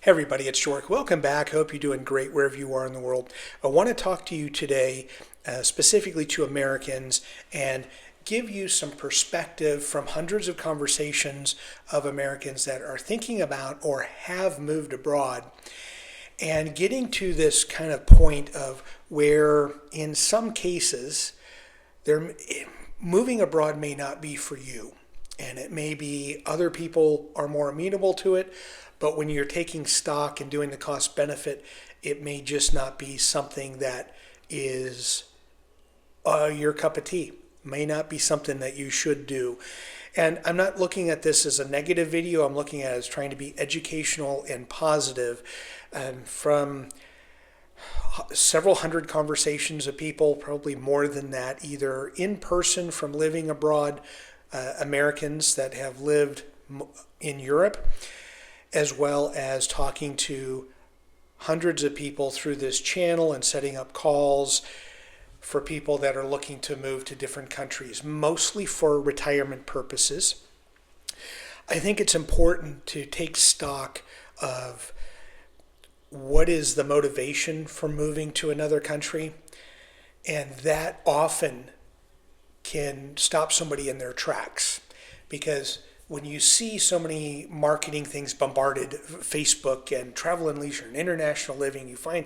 Hey everybody, it's York. Welcome back. Hope you're doing great wherever you are in the world. I want to talk to you today, specifically to Americans, and give you some perspective from hundreds of conversations of Americans that are thinking about or have moved abroad, and getting to this kind of point of where, in some cases, they're, moving abroad may not be for you. And it may be other people are more amenable to it, but when you're taking stock and doing the cost benefit, it may just not be something that is your cup of tea. May not be something that you should do. And I'm not looking at this as a negative video. I'm looking at it as trying to be educational and positive. And from several hundred conversations of people, probably more than that, either in person from living abroad, Americans that have lived in Europe, as well as talking to hundreds of people through this channel and setting up calls for people that are looking to move to different countries, mostly for retirement purposes. I think it's important to take stock of what is the motivation for moving to another country, and that often can stop somebody in their tracks, because when you see so many marketing things bombarded, Facebook and travel and leisure and international living, you find,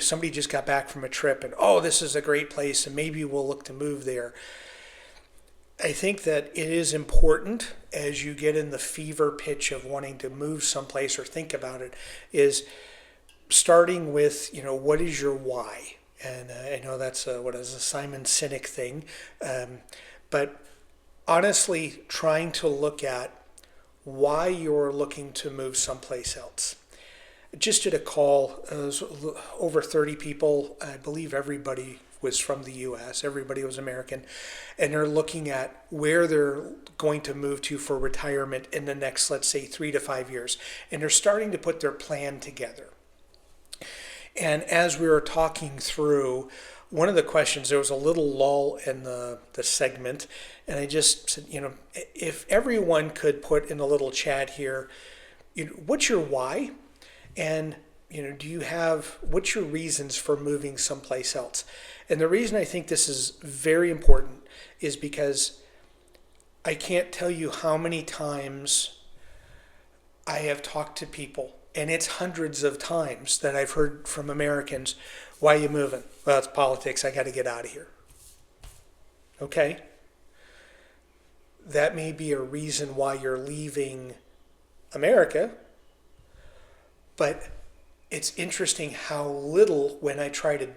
somebody just got back from a trip and, oh, this is a great place and maybe we'll look to move there. I think that it is important as you get in the fever pitch of wanting to move someplace or think about it, is starting with, what is your why? And I know that's what is a Simon Sinek thing, but honestly, trying to look at why you're looking to move someplace else. Just did a call, it was over 30 people. I believe everybody was from the US, everybody was American, and they're looking at where they're going to move to for retirement in the next, let's say, 3 to 5 years. And they're starting to put their plan together. And as we were talking through, one of the questions, there was a little lull in the segment, and I just said, if everyone could put in a little chat here, what's your why? And, what's your reasons for moving someplace else? And the reason I think this is very important is because I can't tell you how many times I have talked to people, and it's hundreds of times that I've heard from Americans, why are you moving? Well, it's politics. I got to get out of here. Okay? That may be a reason why you're leaving America, but it's interesting how little, when I try to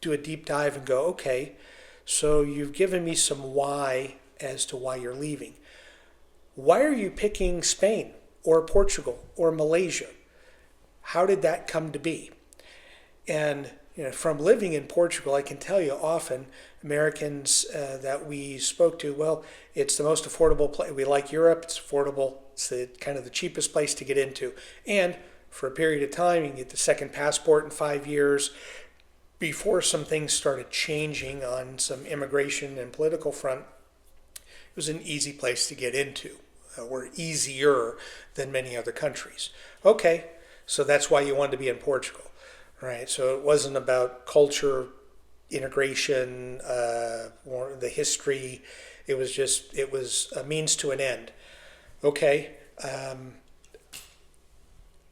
do a deep dive and go, okay, so you've given me some why as to why you're leaving. Why are you picking Spain or Portugal or Malaysia? How did that come to be? And from living in Portugal, I can tell you often Americans that we spoke to, well, it's the most affordable place. We like Europe. It's affordable. It's kind of the cheapest place to get into. And for a period of time, you can get the second passport in 5 years. Before some things started changing on some immigration and political front, it was an easy place to get into, or easier than many other countries. Okay, so that's why you wanted to be in Portugal. Right, so it wasn't about culture, integration, or the history. It was a means to an end. Okay,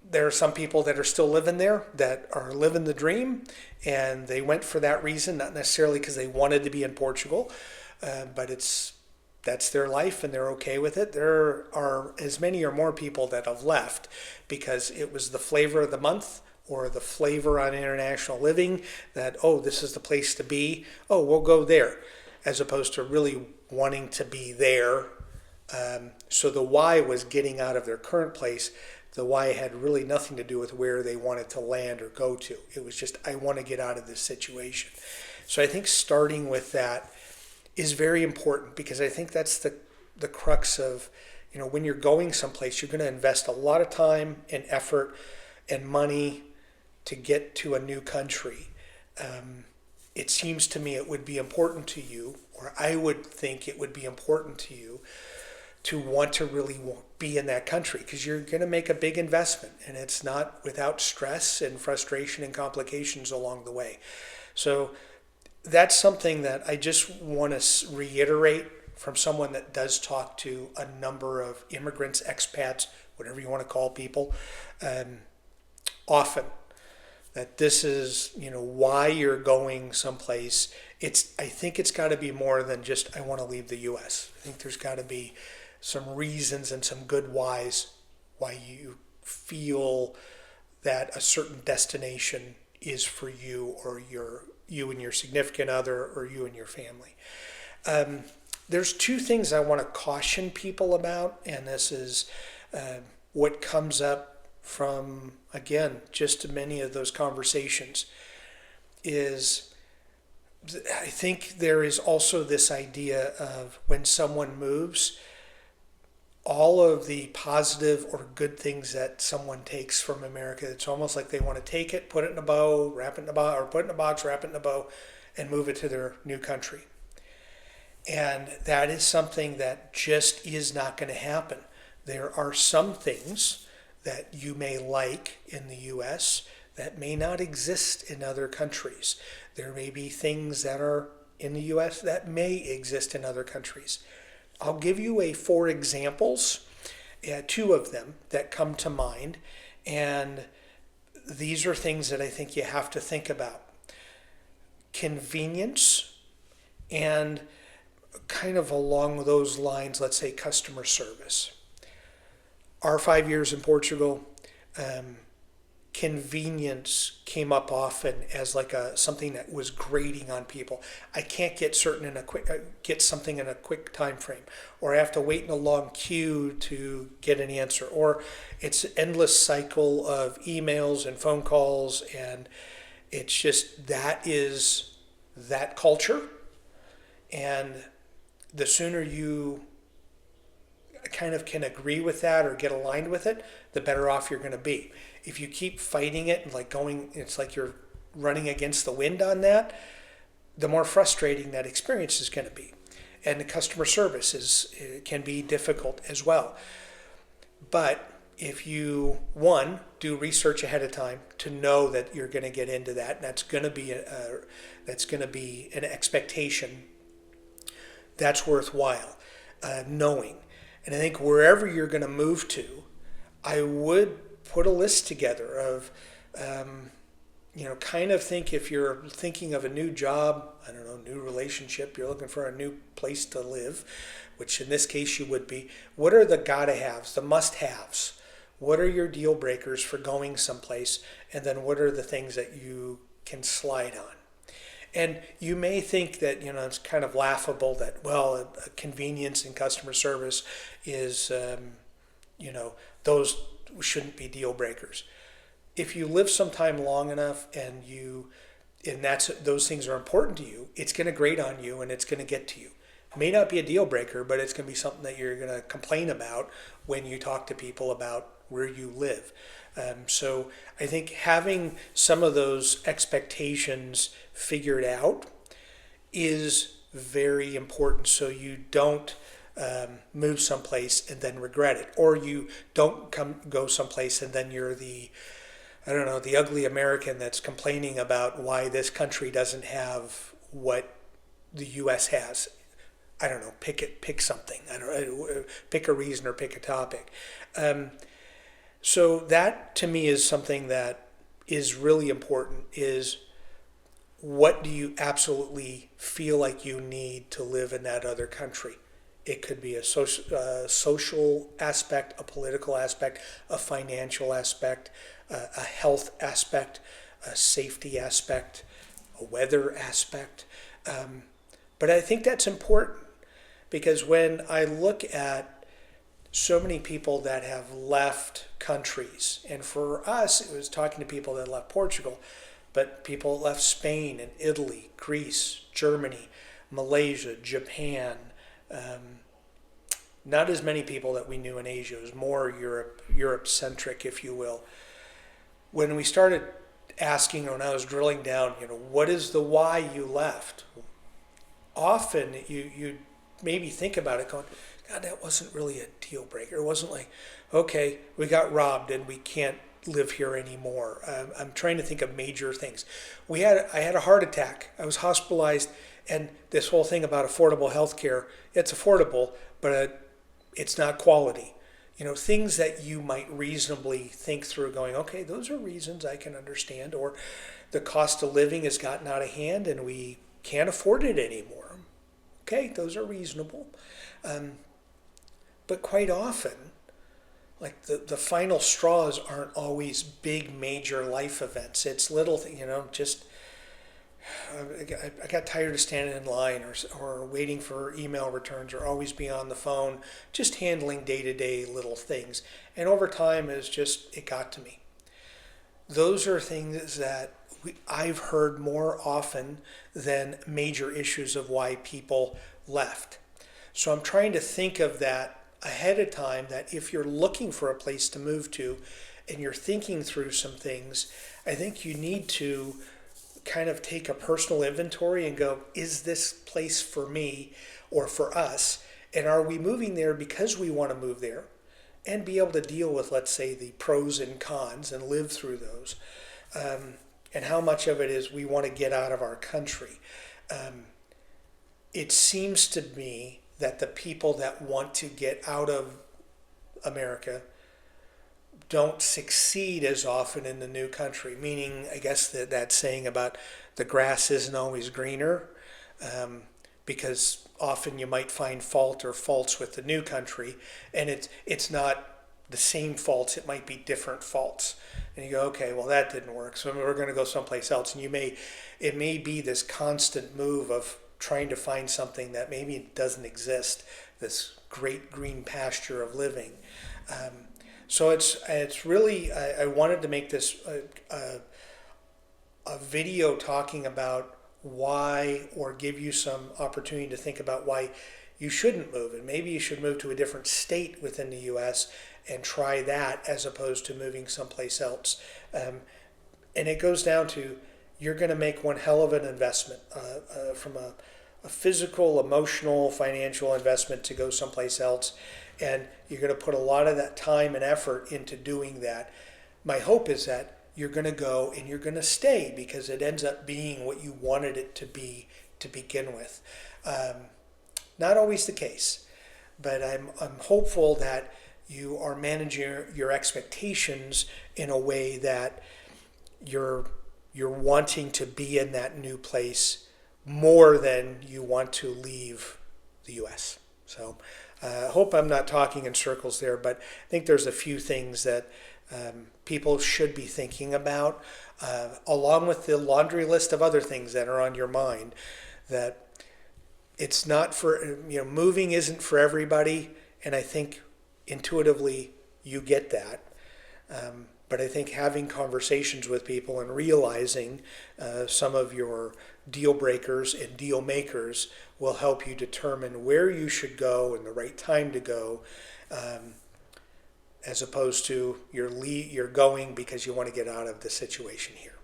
there are some people that are still living there that are living the dream, and they went for that reason, not necessarily because they wanted to be in Portugal, but that's their life and they're okay with it. There are as many or more people that have left because it was the flavor of the month, or the flavor on international living, that, oh, this is the place to be, oh, we'll go there, as opposed to really wanting to be there. So the why was getting out of their current place. The why had really nothing to do with where they wanted to land or go to. It was just, I want to get out of this situation. So I think starting with that is very important, because I think that's the crux of, when you're going someplace, you're going to invest a lot of time and effort and money to get to a new country. It seems to me it would be important to you, or I would think it would be important to you, to want to really be in that country, because you're going to make a big investment, and it's not without stress and frustration and complications along the way. So that's something that I just want to reiterate from someone that does talk to a number of immigrants, expats, whatever you want to call people, um, often. That this is, why you're going someplace. I think it's got to be more than just I want to leave the U.S. I think there's got to be some reasons and some good whys why you feel that a certain destination is for you, or you and your significant other, or you and your family. Um, there's two things I want to caution people about, and this is what comes up from, again, just many of those conversations, is I think there is also this idea of when someone moves, all of the positive or good things that someone takes from America, it's almost like they want to take it, put it in a bow, wrap it in a box, or put it in a box, wrap it in a bow, and move it to their new country. And that is something that just is not going to happen. There are some things that you may like in the US that may not exist in other countries. There may be things that are in the US that may exist in other countries. I'll give you four examples, two of them that come to mind, and these are things that I think you have to think about. Convenience, and kind of along those lines, let's say customer service. Our 5 years in Portugal, convenience came up often as like something that was grating on people. I can't get get something in a quick time frame, or I have to wait in a long queue to get an answer, or it's an endless cycle of emails and phone calls, and it's just that is that culture. And the sooner you kind of can agree with that or get aligned with it, the better off you're going to be. If you keep fighting it and it's like you're running against the wind on that, the more frustrating that experience is going to be. And the customer service can be difficult as well. But if you, one, do research ahead of time to know that you're going to get into that, and that's going to be an expectation that's worthwhile knowing. And I think wherever you're going to move to, I would put a list together of, kind of think, if you're thinking of a new job, I don't know, new relationship, you're looking for a new place to live, which in this case you would be, what are the gotta haves, the must haves? What are your deal breakers for going someplace? And then what are the things that you can slide on? And you may think that, it's kind of laughable that, well, convenience and customer service is, those shouldn't be deal breakers. If you live sometime long enough and those things are important to you, it's going to grate on you and it's going to get to you. It may not be a deal breaker, but it's going to be something that you're going to complain about when you talk to people about where you live. So I think having some of those expectations figured out is very important, so you don't move someplace and then regret it, or you don't go someplace and then you're the ugly American that's complaining about why this country doesn't have what the U.S. has. I don't know. Pick something. Pick a reason or pick a topic. So that to me is something that is really important, is what do you absolutely feel like you need to live in that other country? It could be a social aspect, a political aspect, a financial aspect, a health aspect, a safety aspect, a weather aspect. But I think that's important, because when I look at so many people that have left countries, and for us it was talking to people that left Portugal, but people left Spain and Italy, Greece, Germany, Malaysia, Japan. Not as many people that we knew in Asia. It was more Europe-centric, if you will. When we started asking, when I was drilling down, what is the why you left? Often you maybe think about it going, God, that wasn't really a deal breaker. It wasn't like, okay, we got robbed and we can't live here anymore. I'm trying to think of major things. I had a heart attack. I was hospitalized, and this whole thing about affordable health care, it's affordable, but it's not quality. Things that you might reasonably think through going, okay, those are reasons I can understand, or the cost of living has gotten out of hand and we can't afford it anymore. Okay, those are reasonable. But quite often, like the final straws aren't always big major life events. It's little, just I got tired of standing in line or waiting for email returns or always be on the phone, just handling day-to-day little things. And over time, it got to me. Those are things that I've heard more often than major issues of why people left. So I'm trying to think of that ahead of time, that if you're looking for a place to move to and you're thinking through some things, I think you need to kind of take a personal inventory and go, is this place for me or for us? And are we moving there because we want to move there and be able to deal with, let's say, the pros and cons and live through those? And how much of it is we want to get out of our country? It seems to me that the people that want to get out of America don't succeed as often in the new country, meaning, I guess, that saying about the grass isn't always greener, because often you might find fault or faults with the new country, and it's not the same faults, it might be different faults. And you go, okay, well, that didn't work, so we're going to go someplace else. And it may be this constant move of trying to find something that maybe doesn't exist, this great green pasture of living. So it's really, I wanted to make this a video talking about why, or give you some opportunity to think about why you shouldn't move. And maybe you should move to a different state within the U.S. and try that as opposed to moving someplace else. And it goes down to, you're going to make one hell of an investment from a physical, emotional, financial investment to go someplace else. And you're going to put a lot of that time and effort into doing that. My hope is that you're going to go and you're going to stay because it ends up being what you wanted it to be to begin with. Not always the case, but I'm hopeful that you are managing your expectations in a way that you're wanting to be in that new place more than you want to leave the U.S. So I hope I'm not talking in circles there, but I think there's a few things that people should be thinking about, along with the laundry list of other things that are on your mind. That it's not for, moving isn't for everybody, and I think intuitively you get that. But I think having conversations with people and realizing some of your deal breakers and deal makers will help you determine where you should go and the right time to go, as opposed to you're going because you want to get out of the situation here.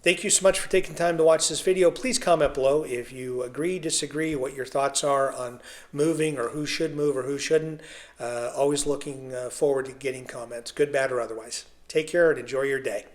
Thank you so much for taking time to watch this video. Please comment below if you agree, disagree, what your thoughts are on moving, or who should move or who shouldn't. Always looking forward to getting comments, good, bad, or otherwise. Take care and enjoy your day.